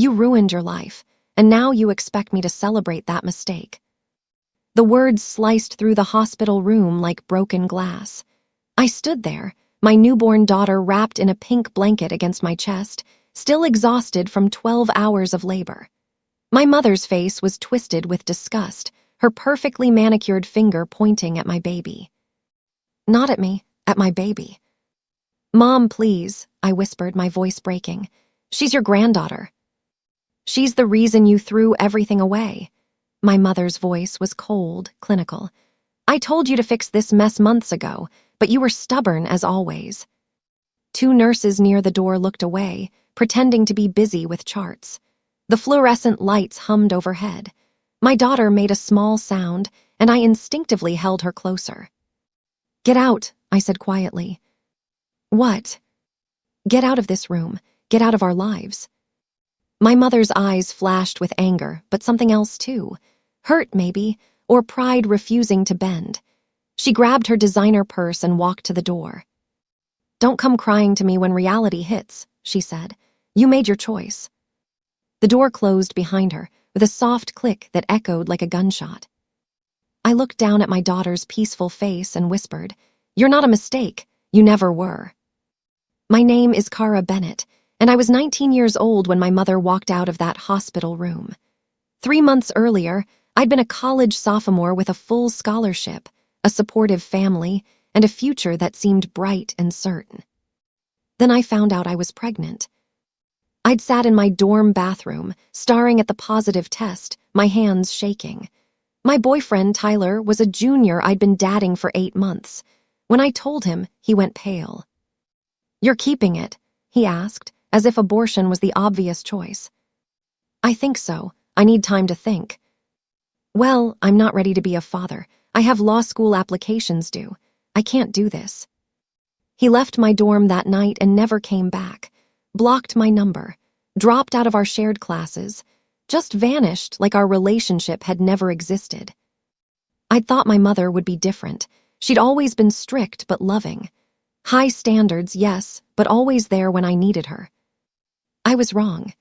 You ruined your life, and now you expect me to celebrate that mistake." The words sliced through the hospital room like broken glass. I stood there, my newborn daughter wrapped in a pink blanket against my chest, still exhausted from 12 hours of labor. My mother's face was twisted with disgust, her perfectly manicured finger pointing at my baby. "Not at me, at my baby." "Mom, please," I whispered, my voice breaking. "She's your granddaughter." "She's the reason you threw everything away." My mother's voice was cold, clinical. "I told you to fix this mess months ago, but you were stubborn as always." Two nurses near the door looked away, pretending to be busy with charts. The fluorescent lights hummed overhead. My daughter made a small sound, and I instinctively held her closer. "Get out," I said quietly. "What?" "Get out of this room. Get out of our lives." My mother's eyes flashed with anger, but something else too. Hurt, maybe, or pride refusing to bend. She grabbed her designer purse and walked to the door. "Don't come crying to me when reality hits," she said. "You made your choice." The door closed behind her, with a soft click that echoed like a gunshot. I looked down at my daughter's peaceful face and whispered, "You're not a mistake. You never were." My name is Cara Bennett, and I was 19 years old when my mother walked out of that hospital room. 3 months earlier, I'd been a college sophomore with a full scholarship, a supportive family, and a future that seemed bright and certain. Then I found out I was pregnant. I'd sat in my dorm bathroom, staring at the positive test, my hands shaking. My boyfriend, Tyler, was a junior I'd been dating for 8 months. When I told him, he went pale. "You're keeping it?" he asked, as if abortion was the obvious choice. "I think so. I need time to think." "Well, I'm not ready to be a father. I have law school applications due. I can't do this." He left my dorm that night and never came back, blocked my number, dropped out of our shared classes, just vanished like our relationship had never existed. I'd thought my mother would be different. She'd always been strict but loving. High standards, yes, but always there when I needed her. I was wrong.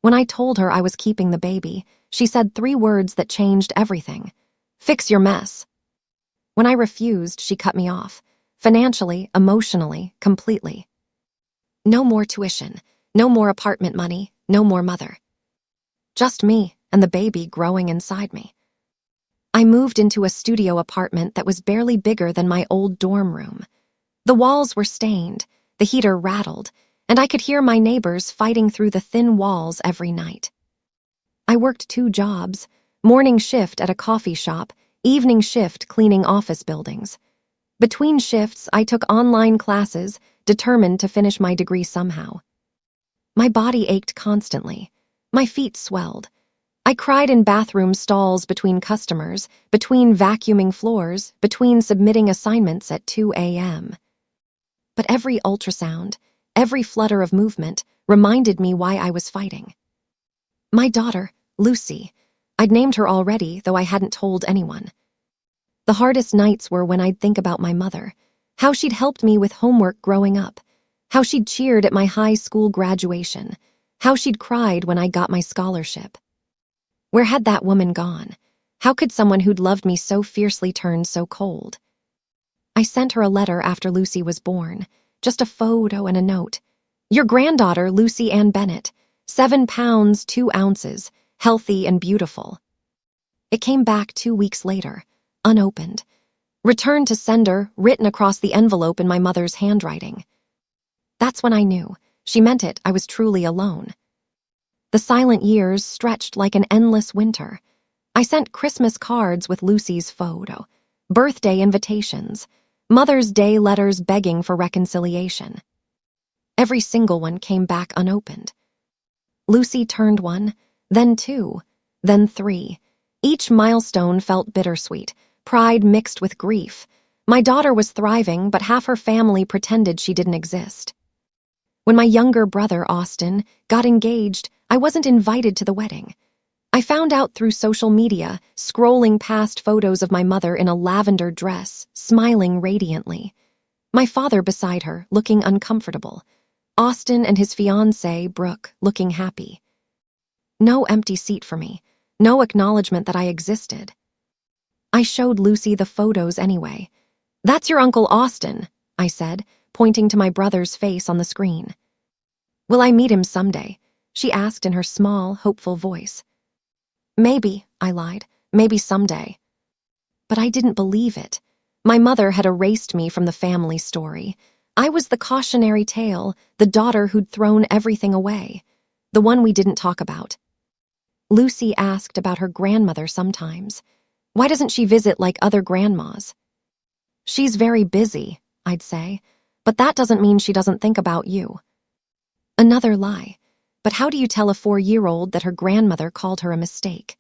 When I told her I was keeping the baby, she said 3 words that changed everything. "Fix your mess." When I refused, she cut me off. Financially, emotionally, completely. No more tuition, no more apartment money, no more mother. Just me and the baby growing inside me. I moved into a studio apartment that was barely bigger than my old dorm room. The walls were stained, the heater rattled, and I could hear my neighbors fighting through the thin walls every night. I worked 2 jobs, morning shift at a coffee shop, evening shift cleaning office buildings. Between shifts, I took online classes, determined to finish my degree somehow. My body ached constantly. My feet swelled. I cried in bathroom stalls between customers, between vacuuming floors, between submitting assignments at 2 a.m. But every ultrasound, every flutter of movement, reminded me why I was fighting. My daughter, Lucy. I'd named her already, though I hadn't told anyone. The hardest nights were when I'd think about my mother, how she'd helped me with homework growing up, how she'd cheered at my high school graduation, how she'd cried when I got my scholarship. Where had that woman gone? How could someone who'd loved me so fiercely turn so cold? I sent her a letter after Lucy was born, just a photo and a note. "Your granddaughter, Lucy Ann Bennett, 7 pounds, 2 ounces, healthy and beautiful." It came back 2 weeks later, unopened. "Return to sender," written across the envelope in my mother's handwriting. That's when I knew. She meant it. I was truly alone. The silent years stretched like an endless winter. I sent Christmas cards with Lucy's photo, birthday invitations, Mother's Day letters begging for reconciliation. Every single one came back unopened. Lucy turned 1, then 2, then 3. Each milestone felt bittersweet, pride mixed with grief. My daughter was thriving, but half her family pretended she didn't exist. When my younger brother, Austin, got engaged, I wasn't invited to the wedding. I found out through social media, scrolling past photos of my mother in a lavender dress, smiling radiantly. My father beside her, looking uncomfortable. Austin and his fiancée, Brooke, looking happy. No empty seat for me. No acknowledgement that I existed. I showed Lucy the photos anyway. "That's your Uncle Austin," I said, pointing to my brother's face on the screen. "Will I meet him someday?" she asked in her small, hopeful voice. "Maybe," I lied. "Maybe someday." But I didn't believe it. My mother had erased me from the family story. I was the cautionary tale, the daughter who'd thrown everything away, the one we didn't talk about. Lucy asked about her grandmother sometimes. "Why doesn't she visit like other grandmas?" "She's very busy," I'd say, "but that doesn't mean she doesn't think about you." Another lie. But how do you tell a 4-year-old that her grandmother called her a mistake?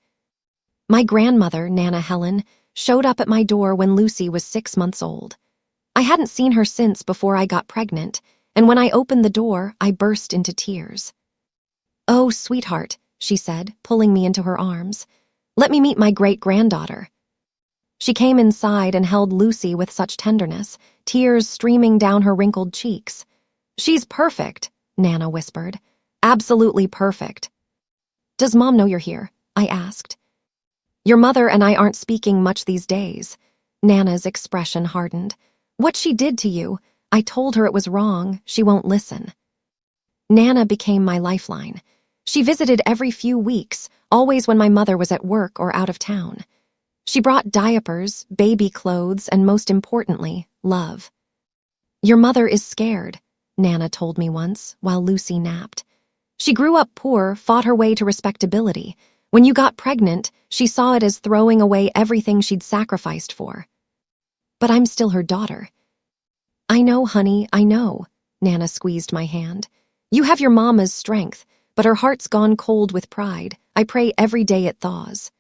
My grandmother, Nana Helen, showed up at my door when Lucy was 6 months old. I hadn't seen her since before I got pregnant, and when I opened the door, I burst into tears. "Oh, sweetheart," she said, pulling me into her arms. "Let me meet my great-granddaughter." She came inside and held Lucy with such tenderness, tears streaming down her wrinkled cheeks. "She's perfect," Nana whispered. "Absolutely perfect." "Does Mom know you're here?" I asked. "Your mother and I aren't speaking much these days." Nana's expression hardened. "What she did to you, I told her it was wrong. She won't listen." Nana became my lifeline. She visited every few weeks, always when my mother was at work or out of town. She brought diapers, baby clothes, and most importantly, love. "Your mother is scared," Nana told me once, while Lucy napped. "She grew up poor, fought her way to respectability. When you got pregnant, she saw it as throwing away everything she'd sacrificed for." "But I'm still her daughter." "I know, honey, I know." Nana squeezed my hand. "You have your mama's strength, but her heart's gone cold with pride. I pray every day it thaws."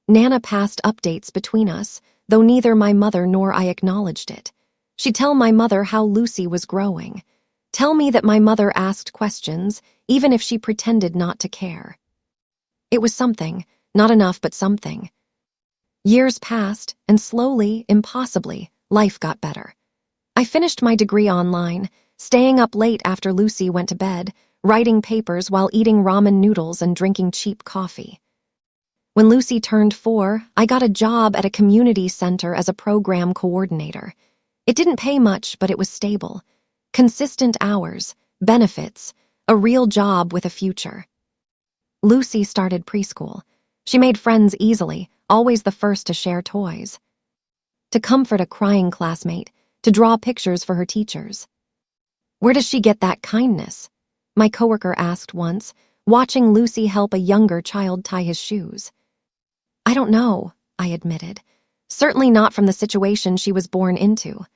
Nana passed updates between us, though neither my mother nor I acknowledged it. She'd tell my mother how Lucy was growing. Tell me that my mother asked questions, even if she pretended not to care. It was something, not enough but something. Years passed, and slowly, impossibly, life got better. I finished my degree online, staying up late after Lucy went to bed, writing papers while eating ramen noodles and drinking cheap coffee. When Lucy turned 4, I got a job at a community center as a program coordinator. It didn't pay much, but it was stable. Consistent hours, benefits, a real job with a future. Lucy started preschool. She made friends easily, always the first to share toys. To comfort a crying classmate, to draw pictures for her teachers. "Where does she get that kindness?" my coworker asked once, watching Lucy help a younger child tie his shoes. "I don't know," I admitted. "Certainly not from the situation she was born into."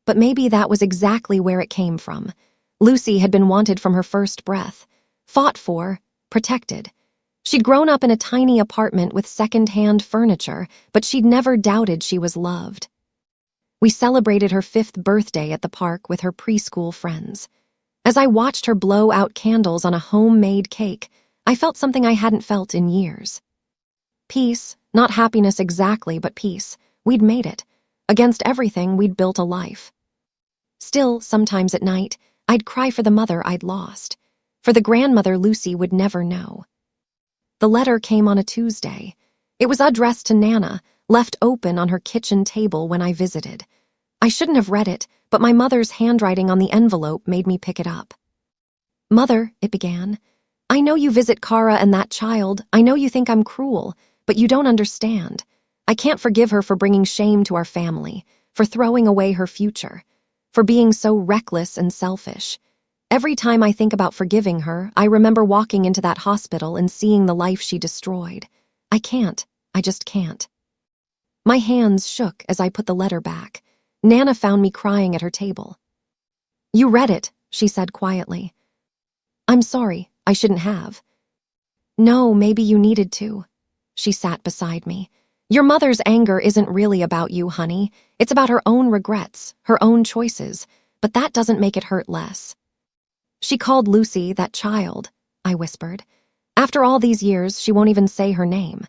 But maybe that was exactly where it came from. Lucy had been wanted from her first breath, fought for, protected. She'd grown up in a tiny apartment with second-hand furniture, but she'd never doubted she was loved. We celebrated her 5th birthday at the park with her preschool friends. As I watched her blow out candles on a homemade cake, I felt something I hadn't felt in years. Peace, not happiness exactly, but peace. We'd made it. Against everything, we'd built a life. Still, sometimes at night, I'd cry for the mother I'd lost, for the grandmother Lucy would never know. The letter came on a Tuesday. It was addressed to Nana, left open on her kitchen table when I visited. I shouldn't have read it, but my mother's handwriting on the envelope made me pick it up. "Mother," it began, "I know you visit Kara and that child. I know you think I'm cruel, but you don't understand. I can't forgive her for bringing shame to our family, for throwing away her future, for being so reckless and selfish. Every time I think about forgiving her, I remember walking into that hospital and seeing the life she destroyed. I can't. I just can't." My hands shook as I put the letter back. Nana found me crying at her table. "You read it," she said quietly. "I'm sorry. I shouldn't have." "No, maybe you needed to." She sat beside me. "Your mother's anger isn't really about you, honey. It's about her own regrets, her own choices, but that doesn't make it hurt less." "She called Lucy that child," I whispered. "After all these years, she won't even say her name."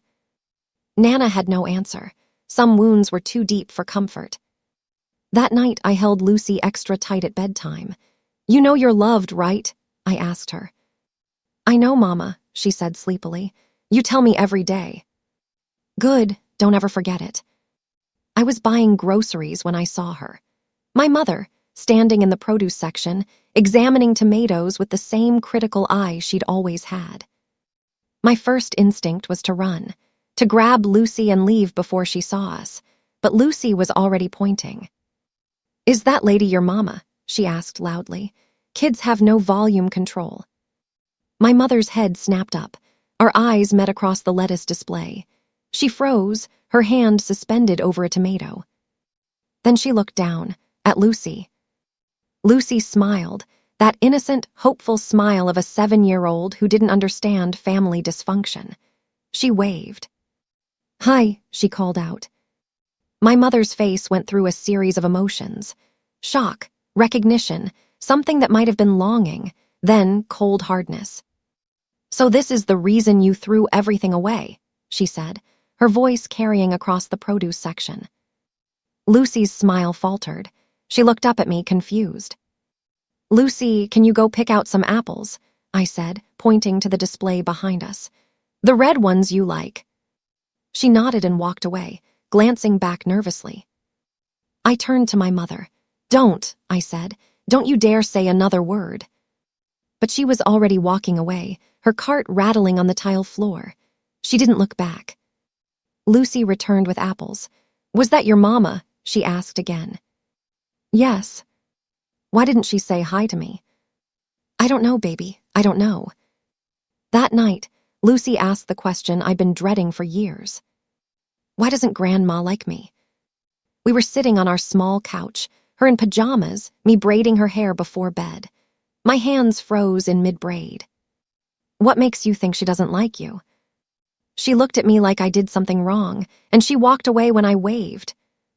Nana had no answer. Some wounds were too deep for comfort. That night, I held Lucy extra tight at bedtime. "You know you're loved, right?" I asked her. "I know, Mama," she said sleepily. You tell me every day. Good, don't ever forget it. I was buying groceries when I saw her. My mother, standing in the produce section, examining tomatoes with the same critical eye she'd always had. My first instinct was to run, to grab Lucy and leave before she saw us, but Lucy was already pointing. Is that lady your mama? She asked loudly. Kids have no volume control. My mother's head snapped up. Our eyes met across the lettuce display. She froze, her hand suspended over a tomato. Then she looked down, at Lucy. Lucy smiled, that innocent, hopeful smile of a 7-year-old who didn't understand family dysfunction. She waved. Hi, she called out. My mother's face went through a series of emotions. Shock, recognition, something that might have been longing, then cold hardness. So this is the reason you threw everything away, she said, her voice carrying across the produce section. Lucy's smile faltered. She looked up at me, confused. Lucy, can you go pick out some apples? I said, pointing to the display behind us. The red ones you like. She nodded and walked away, glancing back nervously. I turned to my mother. Don't, I said. Don't you dare say another word. But she was already walking away, her cart rattling on the tile floor. She didn't look back. Lucy returned with apples. Was that your mama? She asked again. Yes. Why didn't she say hi to me? I don't know, baby. I don't know. That night, Lucy asked the question I'd been dreading for years. Why doesn't Grandma like me? We were sitting on our small couch, her in pajamas, me braiding her hair before bed. My hands froze in mid-braid. What makes you think she doesn't like you? She looked at me like I did something wrong, and she walked away when I waved.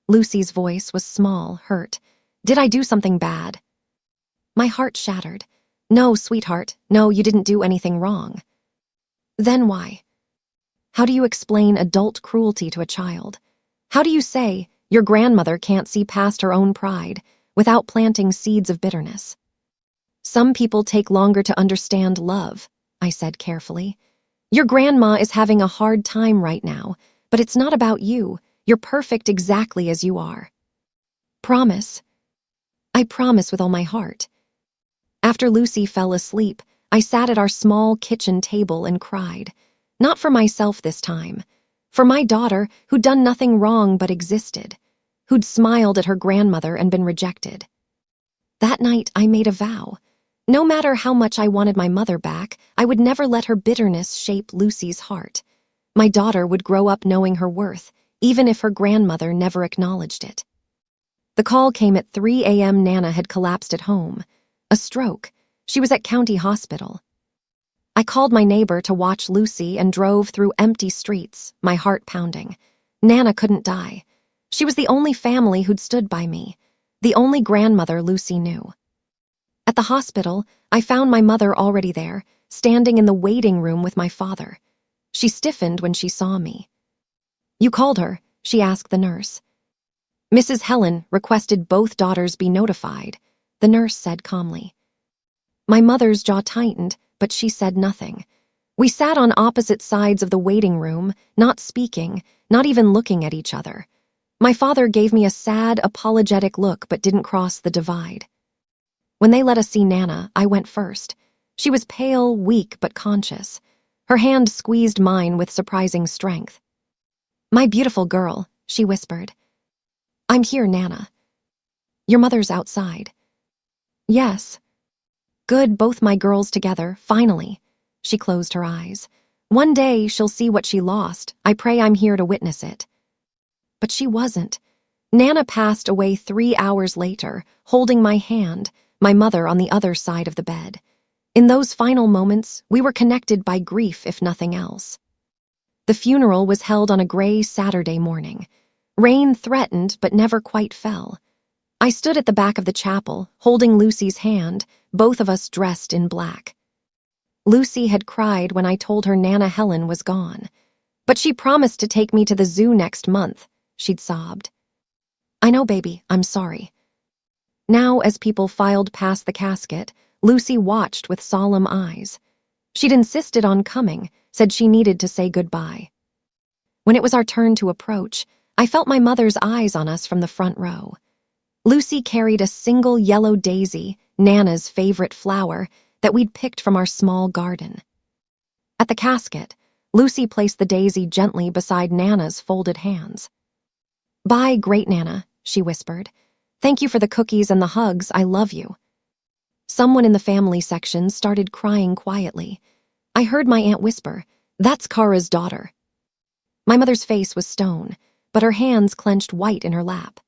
Lucy's voice was small, hurt. Did I do something bad? My heart shattered. No, sweetheart, no, you didn't do anything wrong. Then why? How do you explain adult cruelty to a child? How do you say your grandmother can't see past her own pride without planting seeds of bitterness? Some people take longer to understand love, I said carefully. Your grandma is having a hard time right now, but it's not about you. You're perfect exactly as you are. Promise. I promise with all my heart. After Lucy fell asleep, I sat at our small kitchen table and cried. Not for myself this time. For my daughter, who'd done nothing wrong but existed. Who'd smiled at her grandmother and been rejected. That night, I made a vow. No matter how much I wanted my mother back, I would never let her bitterness shape Lucy's heart. My daughter would grow up knowing her worth, even if her grandmother never acknowledged it. The call came at 3 a.m. Nana had collapsed at home. A stroke. She was at county hospital. I called my neighbor to watch Lucy and drove through empty streets, my heart pounding. Nana couldn't die. She was the only family who'd stood by me, the only grandmother Lucy knew. At the hospital, I found my mother already there, standing in the waiting room with my father. She stiffened when she saw me. You called her, she asked the nurse. Mrs. Helen requested both daughters be notified, the nurse said calmly. My mother's jaw tightened, but she said nothing. We sat on opposite sides of the waiting room, not speaking, not even looking at each other. My father gave me a sad, apologetic look but didn't cross the divide. When they let us see Nana, I went first. She was pale, weak, but conscious. Her hand squeezed mine with surprising strength. My beautiful girl, she whispered. I'm here, Nana. Your mother's outside. Yes. Good, both my girls together, finally. She closed her eyes. One day she'll see what she lost. I pray I'm here to witness it. But she wasn't. Nana passed away 3 hours later, holding my hand, my mother on the other side of the bed. In those final moments, we were connected by grief, if nothing else. The funeral was held on a gray Saturday morning. Rain threatened, but never quite fell. I stood at the back of the chapel, holding Lucy's hand, both of us dressed in black. Lucy had cried when I told her Nana Helen was gone. But she promised to take me to the zoo next month, she'd sobbed. I know, baby, I'm sorry. Now, as people filed past the casket, Lucy watched with solemn eyes. She'd insisted on coming, said she needed to say goodbye. When it was our turn to approach, I felt my mother's eyes on us from the front row. Lucy carried a single yellow daisy, Nana's favorite flower, that we'd picked from our small garden. At the casket, Lucy placed the daisy gently beside Nana's folded hands. "Bye, great Nana," she whispered. "Thank you for the cookies and the hugs, I love you." Someone in the family section started crying quietly. I heard my aunt whisper, "That's Kara's daughter." My mother's face was stone, but her hands clenched white in her lap.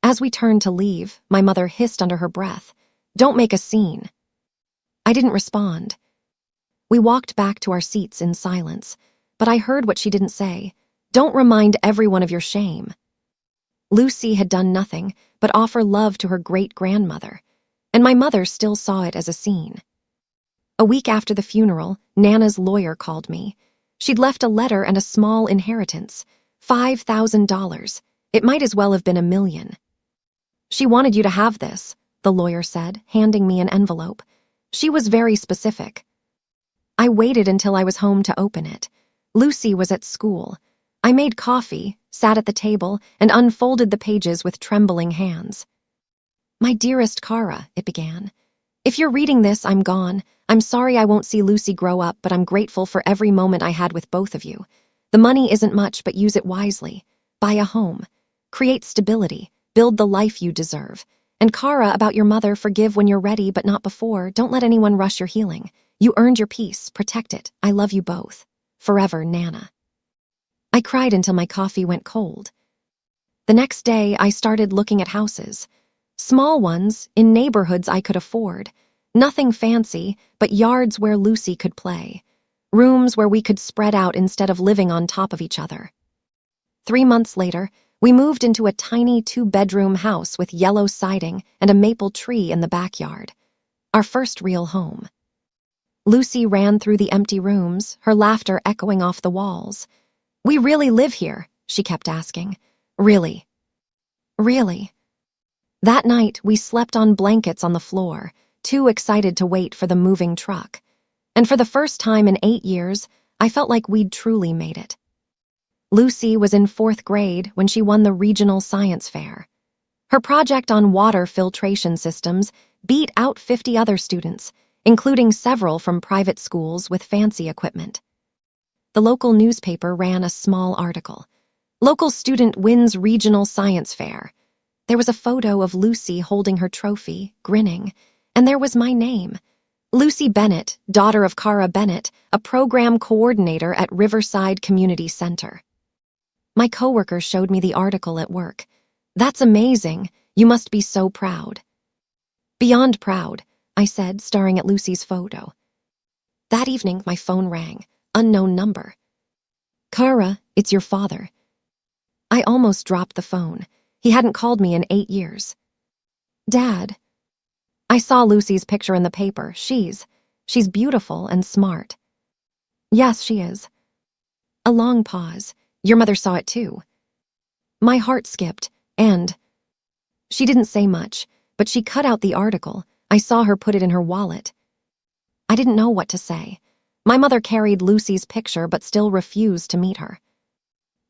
As we turned to leave, my mother hissed under her breath, "Don't make a scene." I didn't respond. We walked back to our seats in silence, but I heard what she didn't say. "Don't remind everyone of your shame." Lucy had done nothing but offer love to her great-grandmother, and my mother still saw it as a scene. A week after the funeral, Nana's lawyer called me. She'd left a letter and a small inheritance, $5,000. It might as well have been $1 million. "She wanted you to have this," the lawyer said, handing me an envelope. She was very specific. I waited until I was home to open it. Lucy was at school. I made coffee, sat at the table, and unfolded the pages with trembling hands. "My dearest Kara," it began. "If you're reading this, I'm gone. I'm sorry I won't see Lucy grow up, but I'm grateful for every moment I had with both of you. The money isn't much, but use it wisely. Buy a home. Create stability. Build the life you deserve. And Kara, about your mother, forgive when you're ready, but not before. Don't let anyone rush your healing. You earned your peace. Protect it. I love you both. Forever, Nana." I cried until my coffee went cold. The next day, I started looking at houses. Small ones, in neighborhoods I could afford. Nothing fancy, but yards where Lucy could play. Rooms where we could spread out instead of living on top of each other. 3 months later, we moved into a tiny 2-bedroom house with yellow siding and a maple tree in the backyard. Our first real home. Lucy ran through the empty rooms, her laughter echoing off the walls. "We really live here?" she kept asking. "Really? Really?" That night, we slept on blankets on the floor, too excited to wait for the moving truck. And for the first time in 8 years, I felt like we'd truly made it. Lucy was in 4th grade when she won the regional science fair. Her project on water filtration systems beat out 50 other students, including several from private schools with fancy equipment. The local newspaper ran a small article. "Local student wins regional science fair." There was a photo of Lucy holding her trophy, grinning, and there was my name. Lucy Bennett, daughter of Kara Bennett, a program coordinator at Riverside Community Center. My coworker showed me the article at work. "That's amazing. You must be so proud." "Beyond proud," I said, staring at Lucy's photo. That evening, my phone rang. Unknown number. "Kara, it's your father." I almost dropped the phone. He hadn't called me in 8 years. "Dad." I saw Lucy's picture in the paper. She's beautiful and smart." "Yes, she is." A long pause. "Your mother saw it too." My heart skipped, and she didn't say much, but she cut out the article. I saw her put it in her wallet. I didn't know what to say. My mother carried Lucy's picture but still refused to meet her.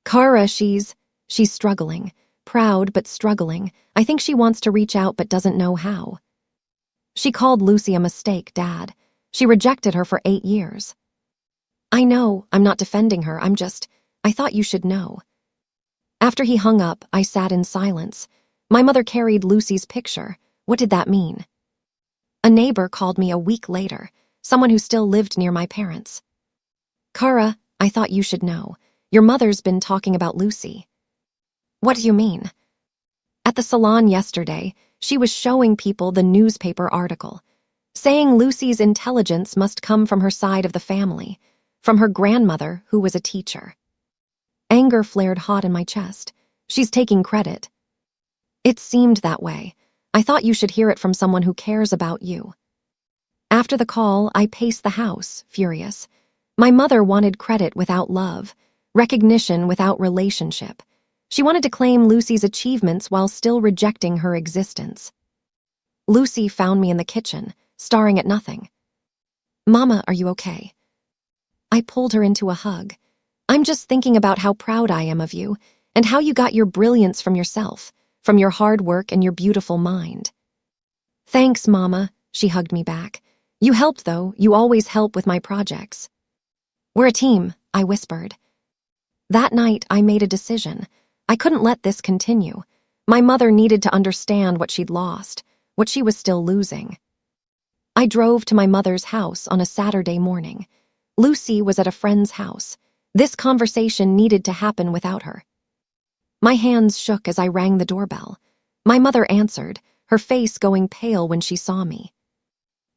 "Kara, she's struggling. Proud but struggling. I think she wants to reach out but doesn't know how." "She called Lucy a mistake, Dad. She rejected her for 8 years." "I know, I'm not defending her, I thought you should know." After he hung up, I sat in silence. My mother carried Lucy's picture. What did that mean? A neighbor called me a week later, someone who still lived near my parents. "Kara, I thought you should know. Your mother's been talking about Lucy." "What do you mean?" "At the salon yesterday, she was showing people the newspaper article, saying Lucy's intelligence must come from her side of the family, from her grandmother, who was a teacher." Anger flared hot in my chest. "She's taking credit." "It seemed that way. I thought you should hear it from someone who cares about you." After the call, I paced the house, furious. My mother wanted credit without love, recognition without relationship. She wanted to claim Lucy's achievements while still rejecting her existence. Lucy found me in the kitchen, staring at nothing. Mama, are you okay? I pulled her into a hug. I'm just thinking about how proud I am of you and how you got your brilliance from yourself, from your hard work and your beautiful mind. Thanks, Mama, she hugged me back. You helped, though. You always help with my projects. We're a team, I whispered. That night, I made a decision. I couldn't let this continue. My mother needed to understand what she'd lost, what she was still losing. I drove to my mother's house on a Saturday morning. Lucy was at a friend's house. This conversation needed to happen without her. My hands shook as I rang the doorbell. My mother answered, her face going pale when she saw me.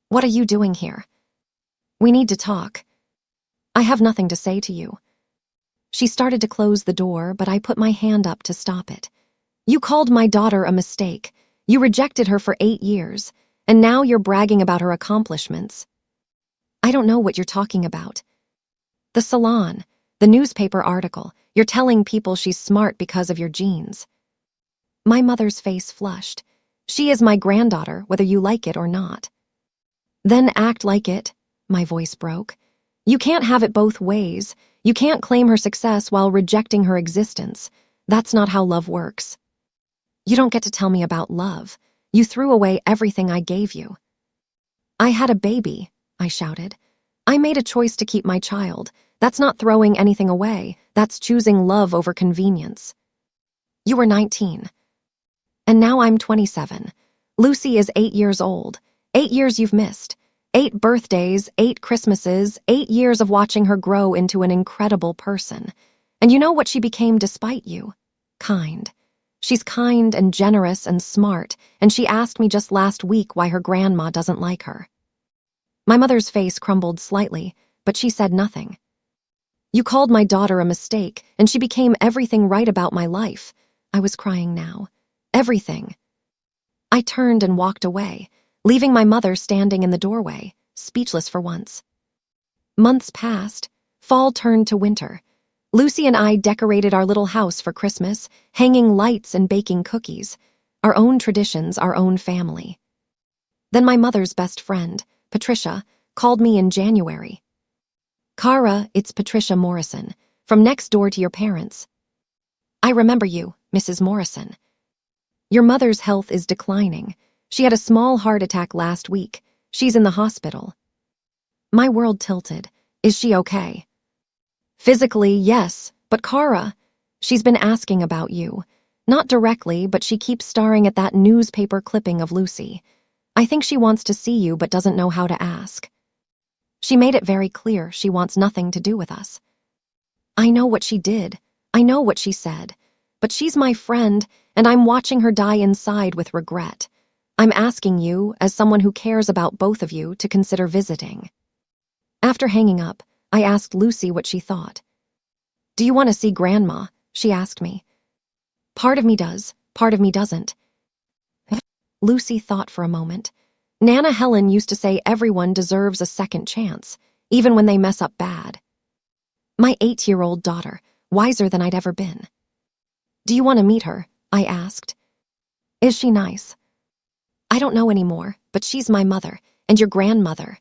What are you doing here? We need to talk. I have nothing to say to you. She started to close the door, but I put my hand up to stop it. You called my daughter a mistake. You rejected her for 8 years, and now you're bragging about her accomplishments. I don't know what you're talking about. The salon, the newspaper article, you're telling people she's smart because of your genes. My mother's face flushed. She is my granddaughter, whether you like it or not. Then act like it, my voice broke. You can't have it both ways. You can't claim her success while rejecting her existence. That's not how love works. You don't get to tell me about love. You threw away everything I gave you. I had a baby, I shouted. I made a choice to keep my child. That's not throwing anything away. That's choosing love over convenience. You were 19. And now I'm 27. Lucy is 8 years old. 8 years you've missed. 8 birthdays, 8 Christmases, 8 years of watching her grow into an incredible person. And you know what she became despite you? Kind. She's kind and generous and smart, and she asked me just last week why her grandma doesn't like her. My mother's face crumbled slightly, but she said nothing. You called my daughter a mistake, and she became everything right about my life. I was crying now. Everything. I turned and walked away, leaving my mother standing in the doorway, speechless for once. Months passed. Fall turned to winter. Lucy and I decorated our little house for Christmas, hanging lights and baking cookies. Our own traditions, our own family. Then my mother's best friend, Patricia, called me in January. Cara, it's Patricia Morrison, from next door to your parents. I remember you, Mrs. Morrison. Your mother's health is declining. She had a small heart attack last week. She's in the hospital. My world tilted. Is she okay? Physically, yes, but Cara, she's been asking about you. Not directly, but she keeps staring at that newspaper clipping of Lucy. I think she wants to see you but doesn't know how to ask. She made it very clear she wants nothing to do with us. I know what she did. I know what she said. But she's my friend, and I'm watching her die inside with regret. I'm asking you, as someone who cares about both of you, to consider visiting. After hanging up, I asked Lucy what she thought. Do you want to see Grandma? She asked me. Part of me does, part of me doesn't. Lucy thought for a moment. Nana Helen used to say everyone deserves a second chance, even when they mess up bad. My 8-year-old daughter, wiser than I'd ever been. Do you want to meet her? I asked. Is she nice? I don't know anymore, but she's my mother, and your grandmother.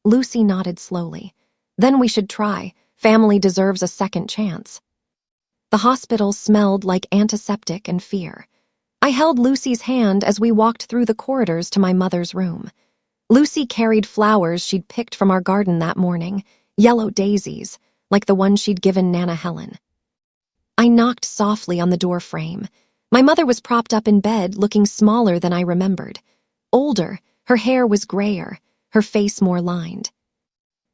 Lucy nodded slowly. Then we should try. Family deserves a second chance. The hospital smelled like antiseptic and fear. I held Lucy's hand as we walked through the corridors to my mother's room. Lucy carried flowers she'd picked from our garden that morning, yellow daisies, like the one she'd given Nana Helen. I knocked softly on the door frame. My mother was propped up in bed, looking smaller than I remembered. Older, her hair was grayer, her face more lined.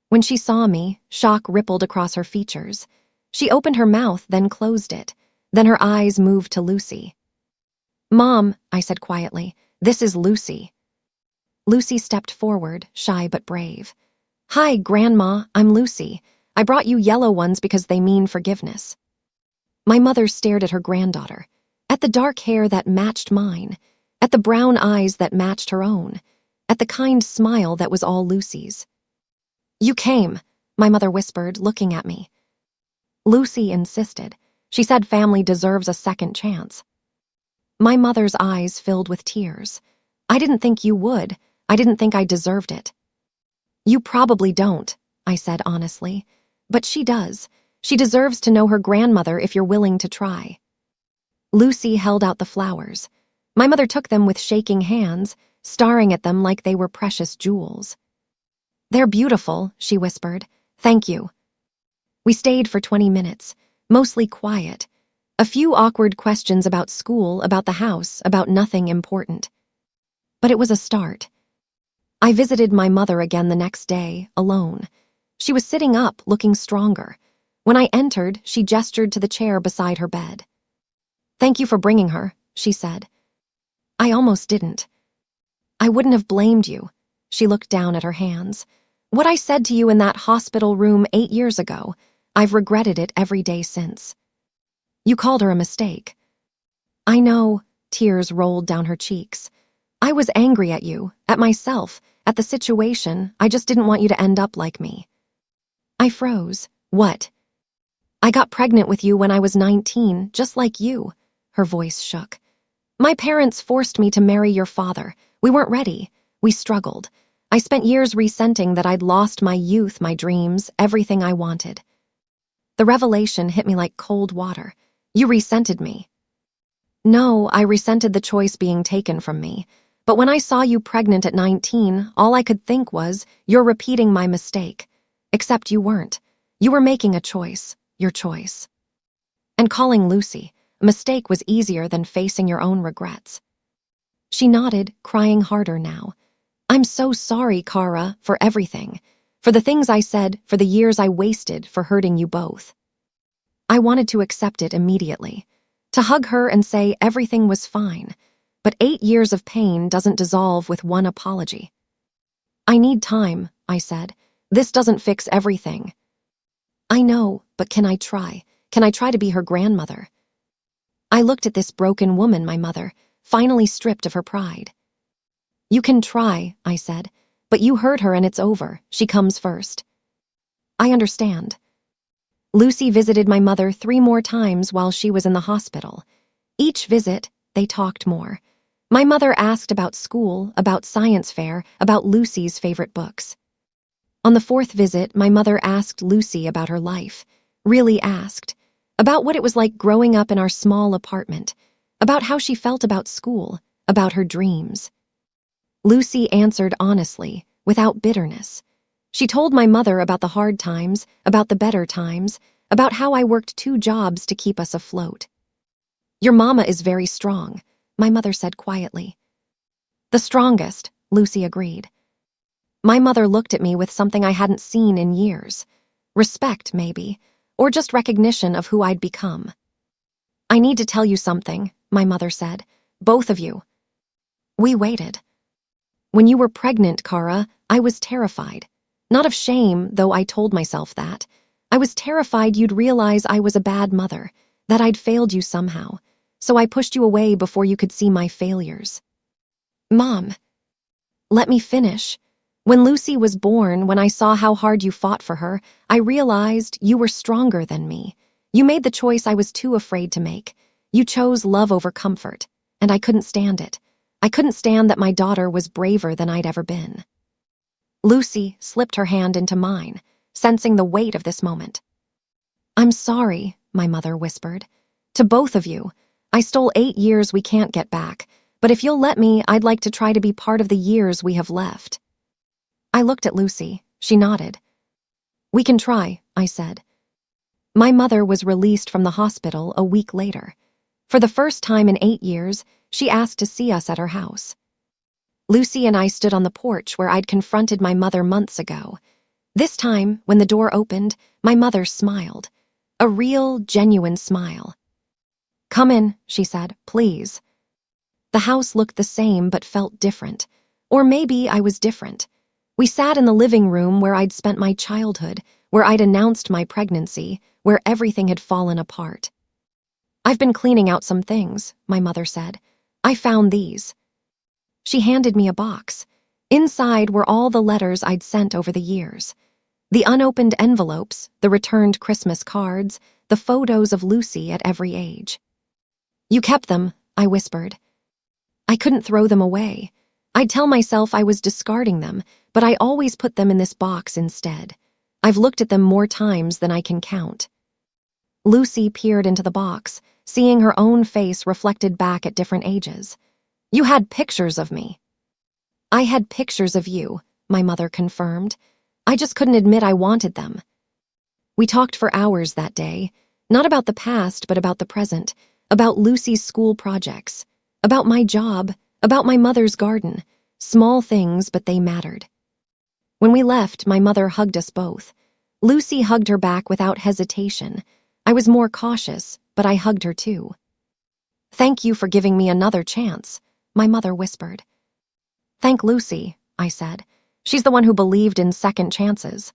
When she saw me, shock rippled across her features. She opened her mouth, then closed it. Then her eyes moved to Lucy. Mom, I said quietly, this is Lucy. Lucy stepped forward, shy but brave. Hi, Grandma, I'm Lucy. I brought you yellow ones because they mean forgiveness. My mother stared at her granddaughter, at the dark hair that matched mine, at the brown eyes that matched her own, at the kind smile that was all Lucy's. You came, my mother whispered, looking at me. Lucy insisted. She said family deserves a second chance. My mother's eyes filled with tears. I didn't think you would. I didn't think I deserved it. You probably don't, I said honestly. But she does. She deserves to know her grandmother if you're willing to try. Lucy held out the flowers. My mother took them with shaking hands, staring at them like they were precious jewels. They're beautiful, she whispered. Thank you. We stayed for 20 minutes, mostly quiet. A few awkward questions about school, about the house, about nothing important. But it was a start. I visited my mother again the next day, alone. She was sitting up, looking stronger. When I entered, she gestured to the chair beside her bed. Thank you for bringing her, she said. I almost didn't. I wouldn't have blamed you. She looked down at her hands. What I said to you in that hospital room 8 years ago, I've regretted it every day since. You called her a mistake. I know, tears rolled down her cheeks. I was angry at you, at myself, at the situation. I just didn't want you to end up like me. I froze. What? I got pregnant with you when I was 19, just like you. Her voice shook. My parents forced me to marry your father. We weren't ready. We struggled. I spent years resenting that I'd lost my youth, my dreams, everything I wanted. The revelation hit me like cold water. You resented me. No, I resented the choice being taken from me. But when I saw you pregnant at 19, all I could think was, you're repeating my mistake. Except you weren't. You were making a choice, your choice. And calling Lucy a mistake was easier than facing your own regrets. She nodded, crying harder now. I'm so sorry, Kara, for everything. For the things I said, for the years I wasted, for hurting you both. I wanted to accept it immediately. To hug her and say everything was fine. But 8 years of pain doesn't dissolve with one apology. I need time, I said. This doesn't fix everything. I know, but can I try? Can I try to be her grandmother? I looked at this broken woman, my mother, finally stripped of her pride. You can try, I said, but you hurt her and it's over. She comes first. I understand. Lucy visited my mother 3 more times while she was in the hospital. Each visit, they talked more. My mother asked about school, about science fair, about Lucy's favorite books. On the 4th visit, my mother asked Lucy about her life, really asked, about what it was like growing up in our small apartment, about how she felt about school, about her dreams. Lucy answered honestly, without bitterness. She told my mother about the hard times, about the better times, about how I worked 2 jobs to keep us afloat. Your mama is very strong, my mother said quietly. The strongest, Lucy agreed. My mother looked at me with something I hadn't seen in years. Respect, maybe, or just recognition of who I'd become. I need to tell you something, my mother said. Both of you. We waited. When you were pregnant, Kara, I was terrified. Not of shame, though I told myself that. I was terrified you'd realize I was a bad mother, that I'd failed you somehow. So I pushed you away before you could see my failures. Mom, let me finish. When Lucy was born, when I saw how hard you fought for her, I realized you were stronger than me. You made the choice I was too afraid to make. You chose love over comfort, and I couldn't stand it. I couldn't stand that my daughter was braver than I'd ever been. Lucy slipped her hand into mine, sensing the weight of this moment. I'm sorry, my mother whispered. To both of you. I stole 8 years we can't get back, but if you'll let me, I'd like to try to be part of the years we have left. I looked at Lucy. She nodded. We can try, I said. My mother was released from the hospital a week later. For the first time in 8 years, she asked to see us at her house. Lucy and I stood on the porch where I'd confronted my mother months ago. This time, when the door opened, my mother smiled. A real, genuine smile. Come in, she said, please. The house looked the same but felt different. Or maybe I was different. We sat in the living room where I'd spent my childhood, where I'd announced my pregnancy, where everything had fallen apart. I've been cleaning out some things, my mother said. I found these. She handed me a box. Inside were all the letters I'd sent over the years. The unopened envelopes, the returned Christmas cards, the photos of Lucy at every age. You kept them, I whispered. I couldn't throw them away. I'd tell myself I was discarding them, but I always put them in this box instead. I've looked at them more times than I can count. Lucy peered into the box, seeing her own face reflected back at different ages. You had pictures of me. I had pictures of you, my mother confirmed. I just couldn't admit I wanted them. We talked for hours that day, not about the past, but about the present, about Lucy's school projects, about my job, about my mother's garden. Small things, but they mattered. When we left, my mother hugged us both. Lucy hugged her back without hesitation. I was more cautious, but I hugged her too. Thank you for giving me another chance, my mother whispered. Thank Lucy, I said. She's the one who believed in second chances.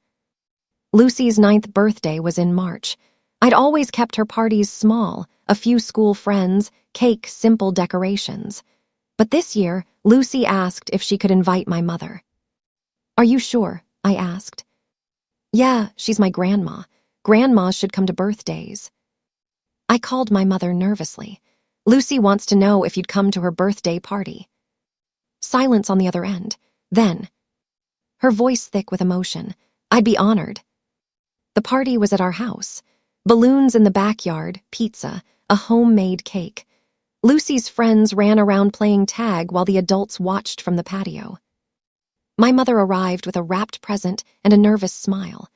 Lucy's 9th birthday was in March. I'd always kept her parties small, a few school friends, cake, simple decorations. But this year, Lucy asked if she could invite my mother. Are you sure? I asked. Yeah, she's my grandma. Grandmas should come to birthdays. I called my mother nervously. Lucy wants to know if you'd come to her birthday party. Silence on the other end. Then, her voice thick with emotion, I'd be honored. The party was at our house. Balloons in the backyard, pizza, a homemade cake. Lucy's friends ran around playing tag while the adults watched from the patio. My mother arrived with a wrapped present and a nervous smile.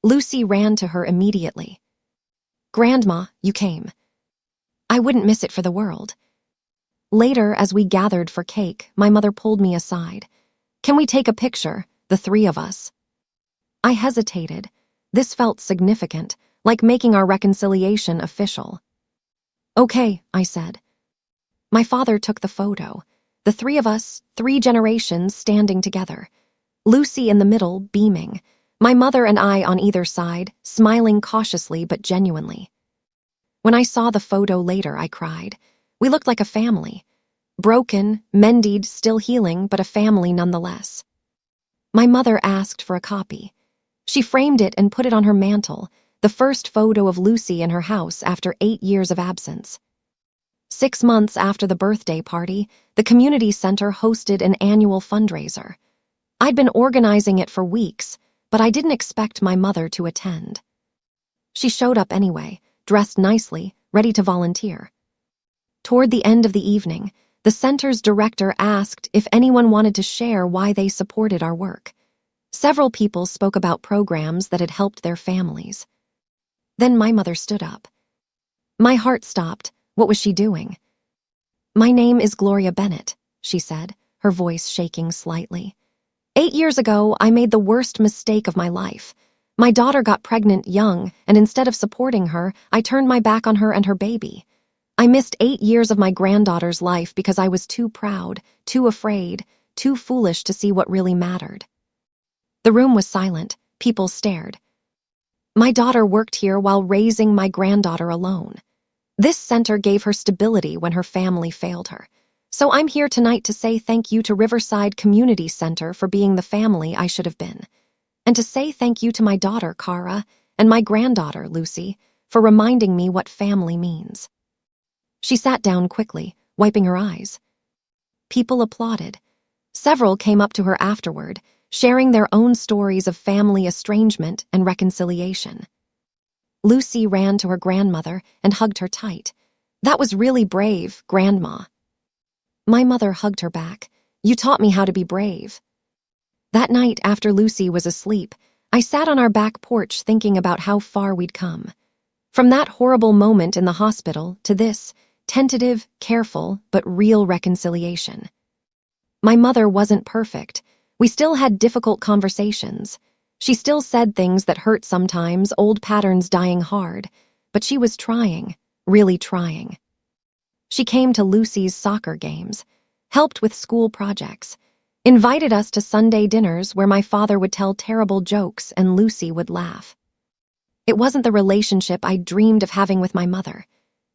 Lucy ran to her immediately. Grandma, you came. I wouldn't miss it for the world. Later, as we gathered for cake, my mother pulled me aside. Can we take a picture, the three of us? I hesitated. This felt significant, like making our reconciliation official. Okay, I said. My father took the photo. The three of us, 3 generations standing together. Lucy in the middle, beaming. My mother and I on either side, smiling cautiously but genuinely. When I saw the photo later, I cried. We looked like a family. Broken, mended, still healing, but a family nonetheless. My mother asked for a copy. She framed it and put it on her mantle, the first photo of Lucy in her house after 8 years of absence. 6 months after the birthday party, the community center hosted an annual fundraiser. I'd been organizing it for weeks, but I didn't expect my mother to attend. She showed up anyway, dressed nicely, ready to volunteer. Toward the end of the evening, the center's director asked if anyone wanted to share why they supported our work. Several people spoke about programs that had helped their families. Then my mother stood up. My heart stopped. What was she doing? My name is Gloria Bennett, she said, her voice shaking slightly. 8 years ago, I made the worst mistake of my life. My daughter got pregnant young, and instead of supporting her, I turned my back on her and her baby. I missed 8 years of my granddaughter's life because I was too proud, too afraid, too foolish to see what really mattered. The room was silent. People stared. My daughter worked here while raising my granddaughter alone. This center gave her stability when her family failed her. So I'm here tonight to say thank you to Riverside Community Center for being the family I should have been. And to say thank you to my daughter, Cara, and my granddaughter, Lucy, for reminding me what family means. She sat down quickly, wiping her eyes. People applauded. Several came up to her afterward, sharing their own stories of family estrangement and reconciliation. Lucy ran to her grandmother and hugged her tight. That was really brave, Grandma. My mother hugged her back. You taught me how to be brave. That night, after Lucy was asleep, I sat on our back porch thinking about how far we'd come. From that horrible moment in the hospital to this, tentative, careful, but real reconciliation. My mother wasn't perfect. We still had difficult conversations. She still said things that hurt sometimes, old patterns dying hard, but she was trying, really trying. She came to Lucy's soccer games, helped with school projects, invited us to Sunday dinners where my father would tell terrible jokes and Lucy would laugh. It wasn't the relationship I dreamed of having with my mother.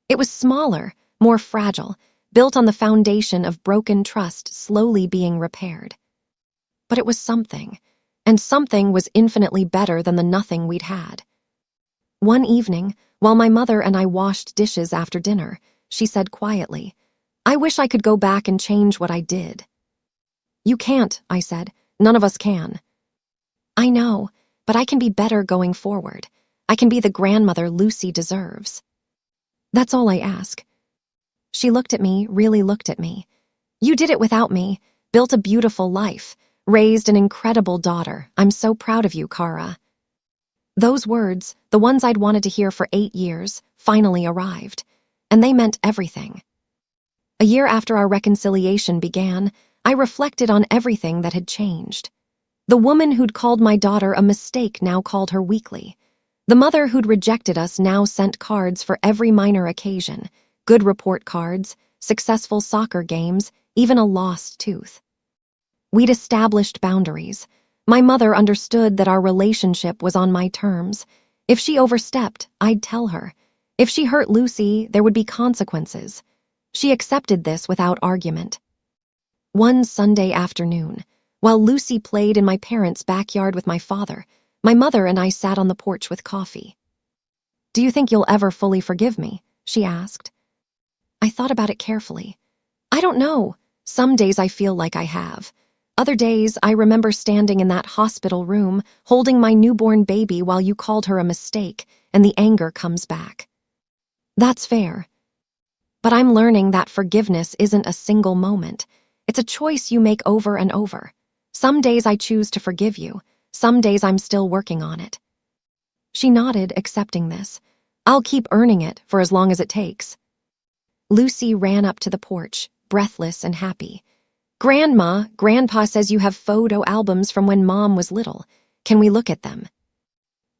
It was smaller, more fragile, built on the foundation of broken trust slowly being repaired. But it was something. And something was infinitely better than the nothing we'd had. One evening, while my mother and I washed dishes after dinner, she said quietly, I wish I could go back and change what I did. You can't, I said. None of us can. I know, but I can be better going forward. I can be the grandmother Lucy deserves. That's all I ask. She looked at me, really looked at me. You did it without me, built a beautiful life, raised an incredible daughter. I'm so proud of you, Kara. Those words, the ones I'd wanted to hear for 8 years, finally arrived, and they meant everything. A year after our reconciliation began, I reflected on everything that had changed. The woman who'd called my daughter a mistake now called her weakly. The mother who'd rejected us now sent cards for every minor occasion, good report cards, successful soccer games, even a lost tooth. We'd established boundaries. My mother understood that our relationship was on my terms. If she overstepped, I'd tell her. If she hurt Lucy, there would be consequences. She accepted this without argument. One Sunday afternoon, while Lucy played in my parents' backyard with my father, my mother and I sat on the porch with coffee. Do you think you'll ever fully forgive me? She asked. I thought about it carefully. I don't know. Some days I feel like I have. Other days, I remember standing in that hospital room, holding my newborn baby while you called her a mistake, and the anger comes back. That's fair. But I'm learning that forgiveness isn't a single moment. It's a choice you make over and over. Some days I choose to forgive you. Some days I'm still working on it. She nodded, accepting this. I'll keep earning it for as long as it takes. Lucy ran up to the porch, breathless and happy. Grandma, Grandpa says you have photo albums from when Mom was little. Can we look at them?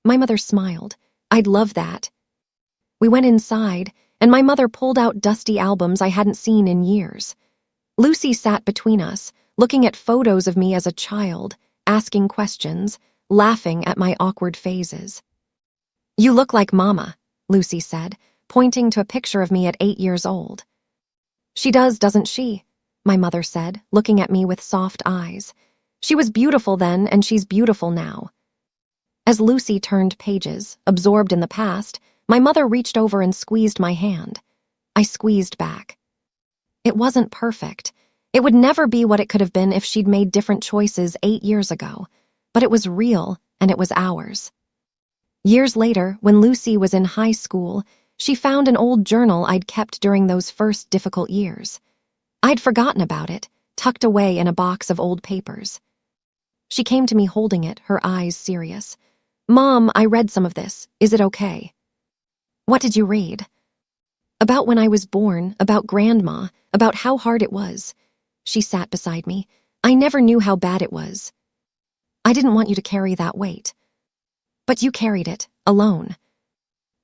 My mother smiled. I'd love that. We went inside, and my mother pulled out dusty albums I hadn't seen in years. Lucy sat between us, looking at photos of me as a child, asking questions, laughing at my awkward phases. You look like Mama, Lucy said, pointing to a picture of me at 8 years old. She does, doesn't she? My mother said, looking at me with soft eyes. She was beautiful then, and she's beautiful now. As Lucy turned pages, absorbed in the past, my mother reached over and squeezed my hand. I squeezed back. It wasn't perfect. It would never be what it could have been if she'd made different choices 8 years ago. But it was real, and it was ours. Years later, when Lucy was in high school, she found an old journal I'd kept during those first difficult years. I'd forgotten about it, tucked away in a box of old papers. She came to me holding it, her eyes serious. Mom, I read some of this. Is it okay? What did you read? About when I was born, about Grandma, about how hard it was. She sat beside me. I never knew how bad it was. I didn't want you to carry that weight. But you carried it, alone.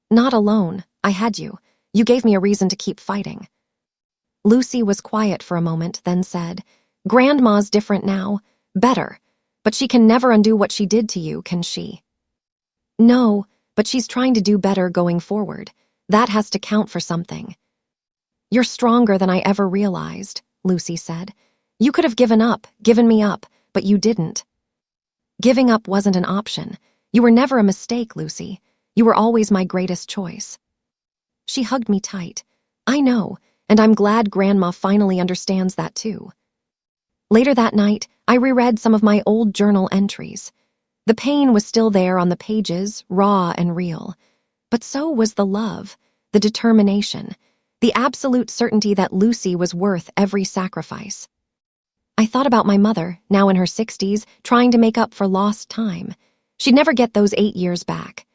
Not alone. I had you. You gave me a reason to keep fighting. Lucy was quiet for a moment, then said, Grandma's different now. Better. But she can never undo what she did to you, can she? No, but she's trying to do better going forward. That has to count for something. You're stronger than I ever realized, Lucy said. You could have given me up, but you didn't. Giving up wasn't an option. You were never a mistake, Lucy. You were always my greatest choice. She hugged me tight. I know, and I'm glad Grandma finally understands that too. Later that night, I reread some of my old journal entries. The pain was still there on the pages, raw and real. But so was the love, the determination, the absolute certainty that Lucy was worth every sacrifice. I thought about my mother, now in her 60s, trying to make up for lost time. She'd never get those 8 years back.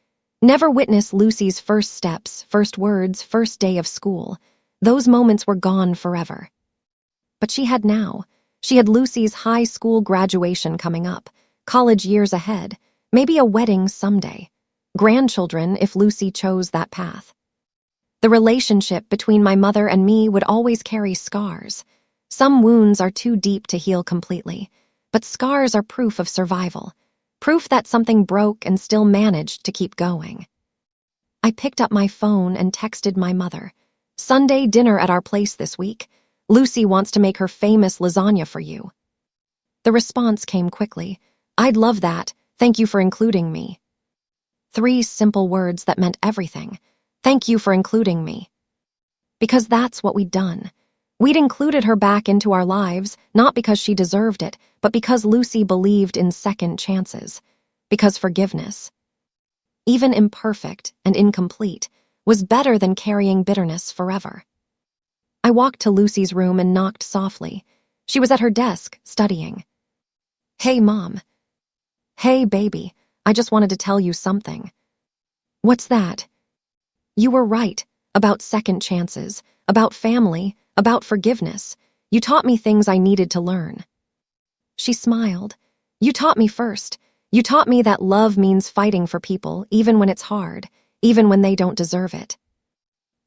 Never witness Lucy's first steps, first words, first day of school. Those moments were gone forever. But she had now. She had Lucy's high school graduation coming up, college years ahead, maybe a wedding someday, grandchildren if Lucy chose that path. The relationship between my mother and me would always carry scars. Some wounds are too deep to heal completely, but scars are proof of survival, proof that something broke and still managed to keep going. I picked up my phone and texted my mother. Sunday dinner at our place this week. Lucy wants to make her famous lasagna for you. The response came quickly. I'd love that. Thank you for including me. 3 simple words that meant everything. Thank you for including me. Because that's what we'd done. We'd included her back into our lives, not because she deserved it, but because Lucy believed in second chances. Because forgiveness, even imperfect and incomplete, was better than carrying bitterness forever. I walked to Lucy's room and knocked softly. She was at her desk, studying. "Hey, Mom." "Hey, baby, I just wanted to tell you something." "What's that?" "You were right, about second chances, about family, about forgiveness. You taught me things I needed to learn." She smiled. "You taught me first. You taught me that love means fighting for people, even when it's hard, even when they don't deserve it."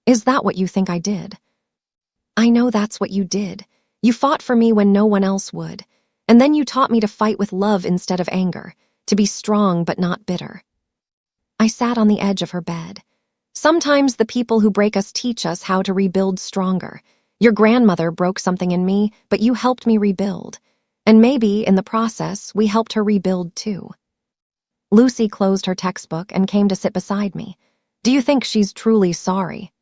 "Is that what you think I did?" "I know that's what you did. You fought for me when no one else would. And then you taught me to fight with love instead of anger, to be strong but not bitter." I sat on the edge of her bed. "Sometimes the people who break us teach us how to rebuild stronger. Your grandmother broke something in me, but you helped me rebuild. And maybe, in the process, we helped her rebuild too." Lucy closed her textbook and came to sit beside me. "Do you think she's truly sorry?"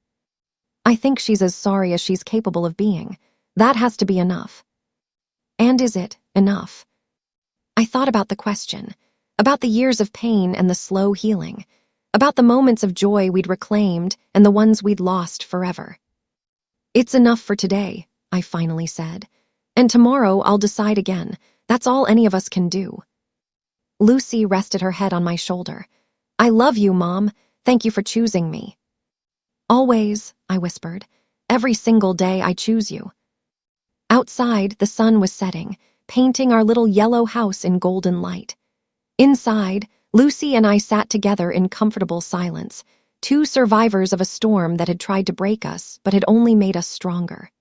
"I think she's as sorry as she's capable of being. That has to be enough." "And is it enough?" I thought about the question, about the years of pain and the slow healing, about the moments of joy we'd reclaimed and the ones we'd lost forever. "It's enough for today," I finally said. "And tomorrow I'll decide again. That's all any of us can do." Lucy rested her head on my shoulder. "I love you, Mom. Thank you for choosing me." "Always," I whispered. "Every single day I choose you." Outside, the sun was setting, painting our little yellow house in golden light. Inside, Lucy and I sat together in comfortable silence, two survivors of a storm that had tried to break us but had only made us stronger.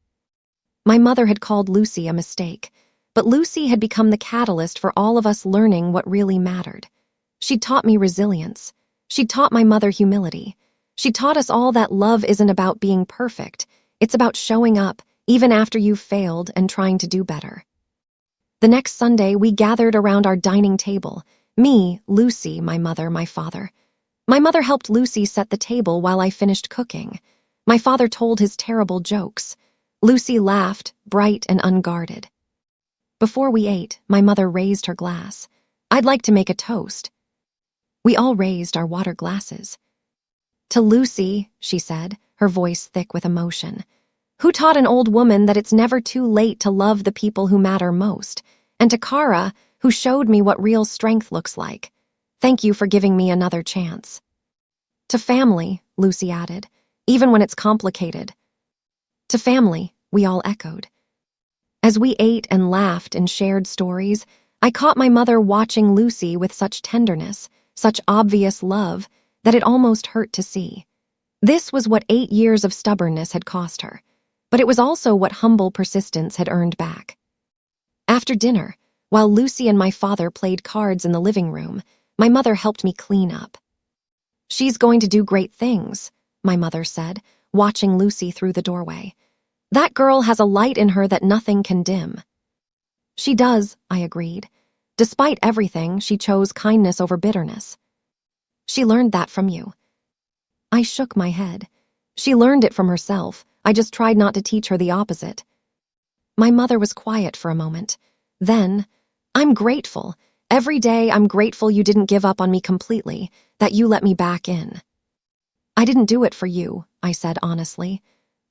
My mother had called Lucy a mistake, but Lucy had become the catalyst for all of us learning what really mattered. She'd taught me resilience. She'd taught my mother humility. She taught us all that love isn't about being perfect. It's about showing up, even after you've failed, and trying to do better. The next Sunday, we gathered around our dining table. Me, Lucy, my mother, my father. My mother helped Lucy set the table while I finished cooking. My father told his terrible jokes. Lucy laughed, bright and unguarded. Before we ate, my mother raised her glass. "I'd like to make a toast." We all raised our water glasses. "To Lucy," she said, her voice thick with emotion, "who taught an old woman that it's never too late to love the people who matter most, and to Kara, who showed me what real strength looks like. Thank you for giving me another chance." "To family," Lucy added, "even when it's complicated." "To family," we all echoed. As we ate and laughed and shared stories, I caught my mother watching Lucy with such tenderness, such obvious love, that it almost hurt to see. This was what 8 years of stubbornness had cost her, but it was also what humble persistence had earned back. After dinner, while Lucy and my father played cards in the living room, my mother helped me clean up. "She's going to do great things," my mother said, watching Lucy through the doorway. "That girl has a light in her that nothing can dim." "She does," I agreed. "Despite everything, she chose kindness over bitterness." "She learned that from you." I shook my head. "She learned it from herself. I just tried not to teach her the opposite." My mother was quiet for a moment. Then, "I'm grateful. Every day I'm grateful you didn't give up on me completely, that you let me back in." "I didn't do it for you," I said honestly.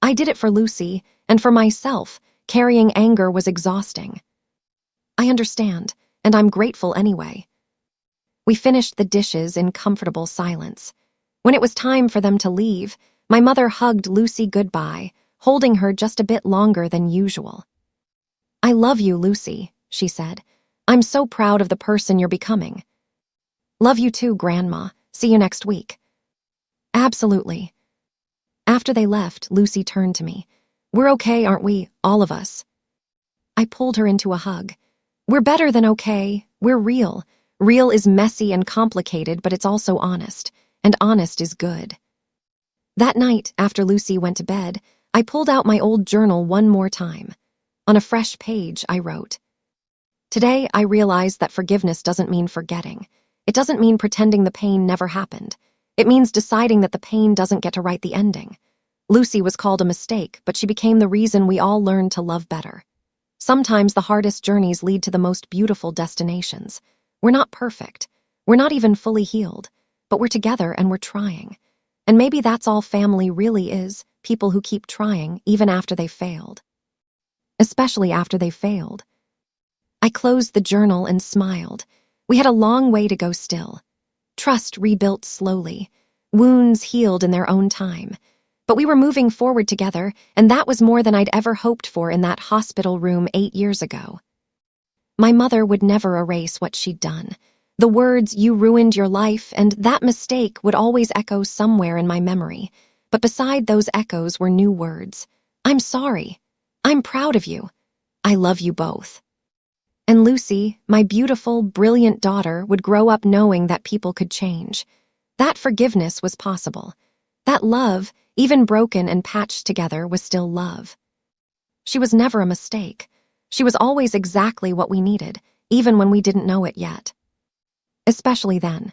"I did it for Lucy, and for myself. Carrying anger was exhausting." "I understand, and I'm grateful anyway." We finished the dishes in comfortable silence. When it was time for them to leave, my mother hugged Lucy goodbye, holding her just a bit longer than usual. "I love you, Lucy," she said. "I'm so proud of the person you're becoming." "Love you too, Grandma. See you next week." "Absolutely." After they left, Lucy turned to me. "We're okay, aren't we, all of us?" I pulled her into a hug. "We're better than okay. We're real. Real is messy and complicated, but it's also honest. And honest is good." That night, after Lucy went to bed, I pulled out my old journal one more time. On a fresh page, I wrote, "Today, I realized that forgiveness doesn't mean forgetting. It doesn't mean pretending the pain never happened. It means deciding that the pain doesn't get to write the ending. Lucy was called a mistake, but she became the reason we all learned to love better. Sometimes the hardest journeys lead to the most beautiful destinations. We're not perfect. We're not even fully healed, but we're together and we're trying. And maybe that's all family really is, people who keep trying even after they've failed. Especially after they've failed. I closed the journal and smiled. We had a long way to go still. Trust rebuilt slowly. Wounds healed in their own time. But we were moving forward together, and that was more than I'd ever hoped for in that hospital room 8 years ago. My mother would never erase what she'd done. The words, "You ruined your life," and "that mistake" would always echo somewhere in my memory. But beside those echoes were new words. "I'm sorry. I'm proud of you. I love you both." And Lucy, my beautiful, brilliant daughter, would grow up knowing that people could change. That forgiveness was possible. That love, even broken and patched together, was still love. She was never a mistake. She was always exactly what we needed, even when we didn't know it yet. Especially then.